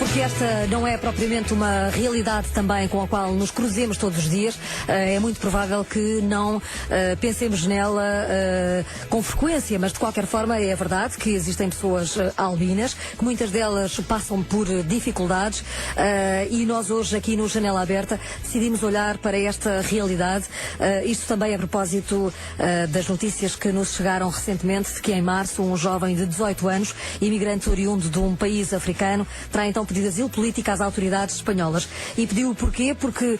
porque esta não é propriamente uma realidade também com a qual nos cruzemos todos os dias, é muito provável que não pensemos nela com frequência, mas de qualquer forma é verdade que existem pessoas albinas, que muitas delas passam por dificuldades e nós hoje aqui no Janela Aberta decidimos olhar para esta realidade, isto também a propósito das notícias que nos chegaram recentemente de que em março um jovem de 18 anos, imigrante oriundo de um país africano, terá então pedido asilo político às autoridades espanholas. E pediu o porquê? Porque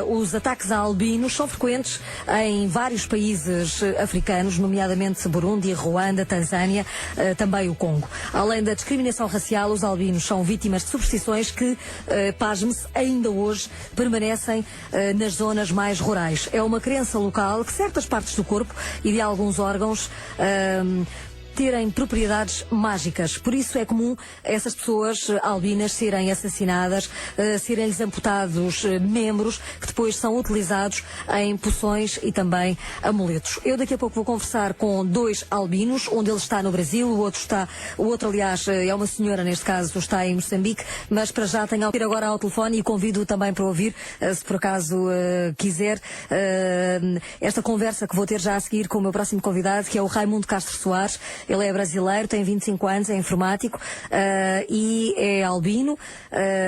os ataques a albinos são frequentes em vários países africanos, nomeadamente Burundi, Ruanda, Tanzânia, também o Congo. Além da discriminação racial, os albinos são vítimas de superstições que, pasme-se, ainda hoje permanecem nas zonas mais rurais. É uma crença local que certas partes do corpo e de alguns órgãos terem propriedades mágicas. Por isso é comum essas pessoas albinas serem assassinadas, serem-lhes amputados membros que depois são utilizados em poções e também amuletos. Eu daqui a pouco vou conversar com dois albinos, um deles está no Brasil, o outro aliás é uma senhora, neste caso está em Moçambique, mas para já tenho a ouvir agora ao telefone e convido também para ouvir, se por acaso quiser, esta conversa que vou ter já a seguir com o meu próximo convidado, que é o Raimundo Castro Soares. Ele é brasileiro, tem 25 anos, é informático e é albino.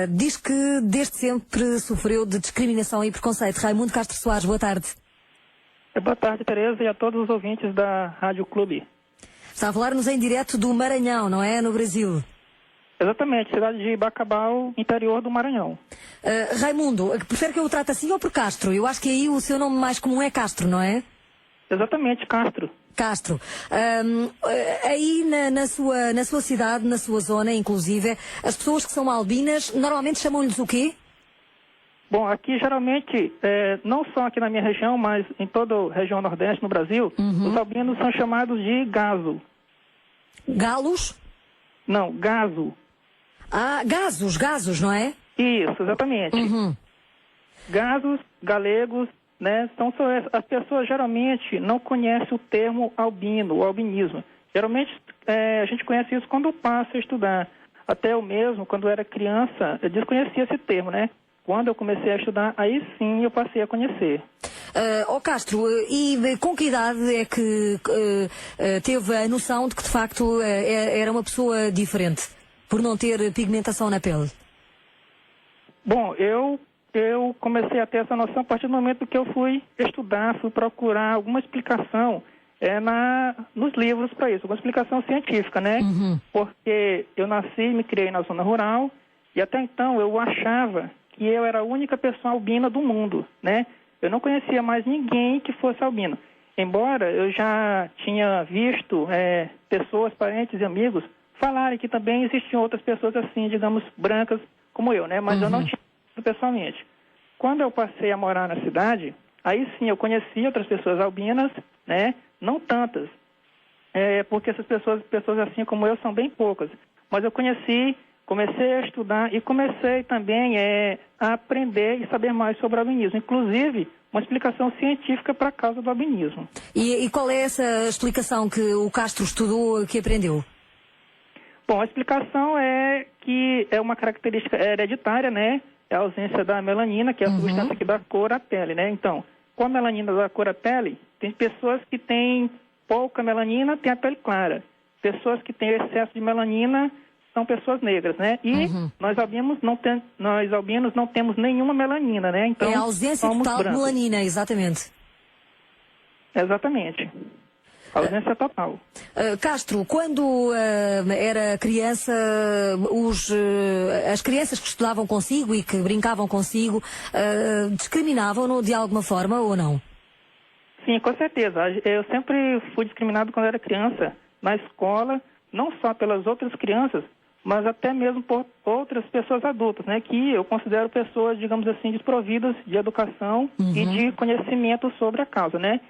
Diz que desde sempre sofreu de discriminação e preconceito. Raimundo Castro Soares, boa tarde. Boa tarde, Tereza, e a todos os ouvintes da Rádio Clube. Está a falar-nos em direto do Maranhão, não é? No Brasil. Exatamente, cidade de Bacabal, interior do Maranhão. Raimundo, prefere que eu o trate assim ou por Castro? Eu acho que aí o seu nome mais comum é Castro, não é? Exatamente, Castro. Castro, aí na sua cidade, na sua zona, inclusive, as pessoas que são albinas normalmente chamam-lhes o quê? Bom, aqui geralmente, não só aqui na minha região, mas em toda a região nordeste no Brasil, os albinos são chamados de gazo. Galos? Não, gazo. Ah, gasos, não é? Isso, exatamente. Gazos, galegos, né? Então, as pessoas geralmente não conhecem o termo albino, o albinismo. Geralmente a gente conhece isso quando passa a estudar. Até eu mesmo, quando era criança, eu desconhecia esse termo, né? Quando eu comecei a estudar, aí sim eu passei a conhecer. Castro, e com que idade é que teve a noção de que de facto era uma pessoa diferente, por não ter pigmentação na pele? Bom, eu comecei a ter essa noção a partir do momento que eu fui estudar, fui procurar alguma explicação nos livros para isso, alguma explicação científica, né? Porque eu nasci e me criei na zona rural e até então eu achava que eu era a única pessoa albina do mundo, né? Eu não conhecia mais ninguém que fosse albino. Embora eu já tinha visto pessoas, parentes e amigos falarem que também existiam outras pessoas assim, digamos, brancas como eu, né? Mas eu não tinha pessoalmente. Quando eu passei a morar na cidade, aí sim eu conheci outras pessoas albinas, né? Não tantas, porque essas pessoas assim como eu são bem poucas. Mas eu comecei a estudar e comecei também a aprender e saber mais sobre o albinismo. Inclusive, uma explicação científica para a causa do albinismo. E qual é essa explicação que o Castro estudou, que aprendeu? Bom, a explicação é que é uma característica hereditária, né? É a ausência da melanina, que é a substância que dá cor à pele, né? Então, com a melanina dá cor à pele, tem pessoas que têm pouca melanina, têm a pele clara. Pessoas que têm excesso de melanina são pessoas negras, né? E nós albinos não temos nenhuma melanina, né? Então, é a ausência total de melanina, exatamente. Exatamente. Ausência total. Castro, quando era criança, as crianças que estudavam consigo e que brincavam consigo, discriminavam-no de alguma forma ou não? Sim, com certeza. Eu sempre fui discriminado quando era criança, na escola, não só pelas outras crianças, mas até mesmo por outras pessoas adultas, né? Que eu considero pessoas, digamos assim, desprovidas de educação e de conhecimento sobre a causa, né?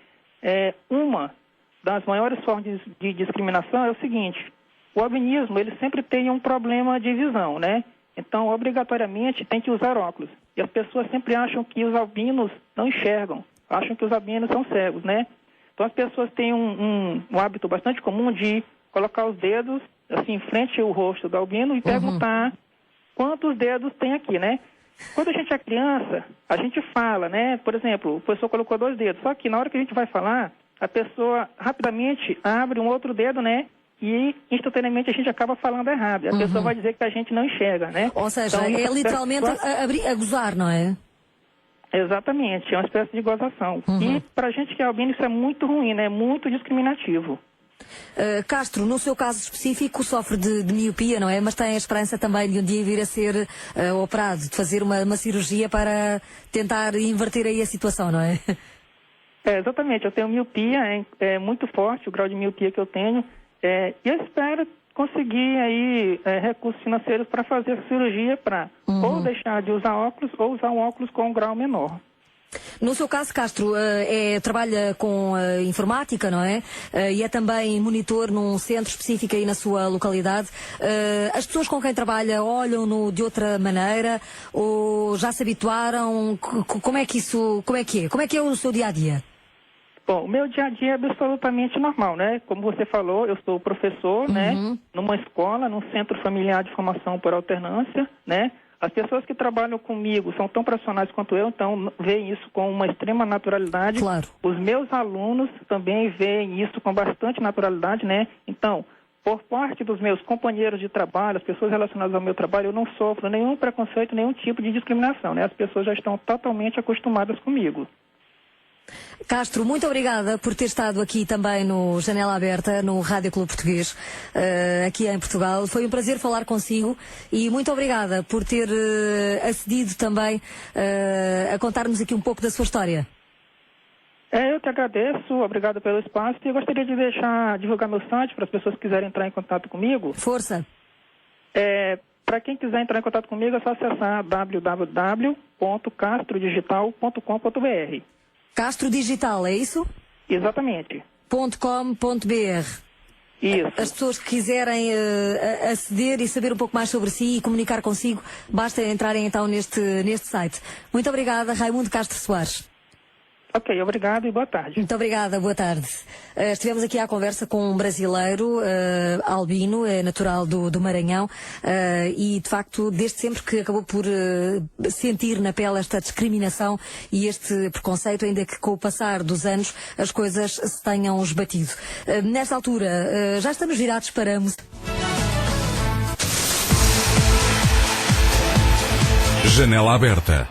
Uma das maiores formas de discriminação é o seguinte: o albinismo, ele sempre tem um problema de visão, né? Então, obrigatoriamente, tem que usar óculos. E as pessoas sempre acham que os albinos não enxergam, acham que os albinos são cegos, né? Então, as pessoas têm um hábito bastante comum de colocar os dedos assim em frente ao rosto do albino e perguntar quantos dedos tem aqui, né? Quando a gente é criança, a gente fala, né? Por exemplo, o professor colocou 2 dedos. Só que na hora que a gente vai falar, a pessoa rapidamente abre um outro dedo, né? E instantaneamente a gente acaba falando errado. A pessoa vai dizer que a gente não enxerga, né? Ou seja, Então, é literalmente a gozar, não é? Exatamente, é uma espécie de gozação. E pra gente que é albino isso é muito ruim, né? Muito discriminativo. Castro, no seu caso específico, sofre de miopia, não é? Mas tem a esperança também de um dia vir a ser operado, de fazer uma cirurgia para tentar inverter aí a situação, não é? Exatamente, eu tenho miopia, é muito forte o grau de miopia que eu tenho, e eu espero conseguir aí recursos financeiros para fazer a cirurgia para ou deixar de usar óculos ou usar um óculos com um grau menor. No seu caso, Castro, trabalha com informática, não é? E é também monitor num centro específico aí na sua localidade. As pessoas com quem trabalha olham-no de outra maneira ou já se habituaram? Como é que é? Como é que é o seu dia-a-dia? Bom, o meu dia-a-dia é absolutamente normal, né? Como você falou, eu sou professor, né? Numa escola, num centro familiar de formação por alternância, né? As pessoas que trabalham comigo são tão profissionais quanto eu, então veem isso com uma extrema naturalidade. Claro. Os meus alunos também veem isso com bastante naturalidade, né? Então, por parte dos meus companheiros de trabalho, as pessoas relacionadas ao meu trabalho, eu não sofro nenhum preconceito, nenhum tipo de discriminação, né? As pessoas já estão totalmente acostumadas comigo. Castro, muito obrigada por ter estado aqui também no Janela Aberta, no Rádio Clube Português, aqui em Portugal. Foi um prazer falar consigo e muito obrigada por ter acedido também a contar-nos aqui um pouco da sua história. Eu que agradeço, obrigado pelo espaço e eu gostaria de divulgar meu site para as pessoas que quiserem entrar em contato comigo. Força! Para quem quiser entrar em contato comigo é só acessar www.castrodigital.com.br. Castro Digital, é isso? Exatamente. .com.br. Isso. As pessoas que quiserem aceder e saber um pouco mais sobre si e comunicar consigo, basta entrarem então neste site. Muito obrigada, Raimundo Castro Soares. Ok, obrigado e boa tarde. Muito obrigada, boa tarde. Estivemos aqui à conversa com um brasileiro, albino, natural do Maranhão, e de facto, desde sempre que acabou por sentir na pele esta discriminação e este preconceito, ainda que com o passar dos anos as coisas se tenham esbatido. Nesta altura, já estamos virados para a música. Janela Aberta.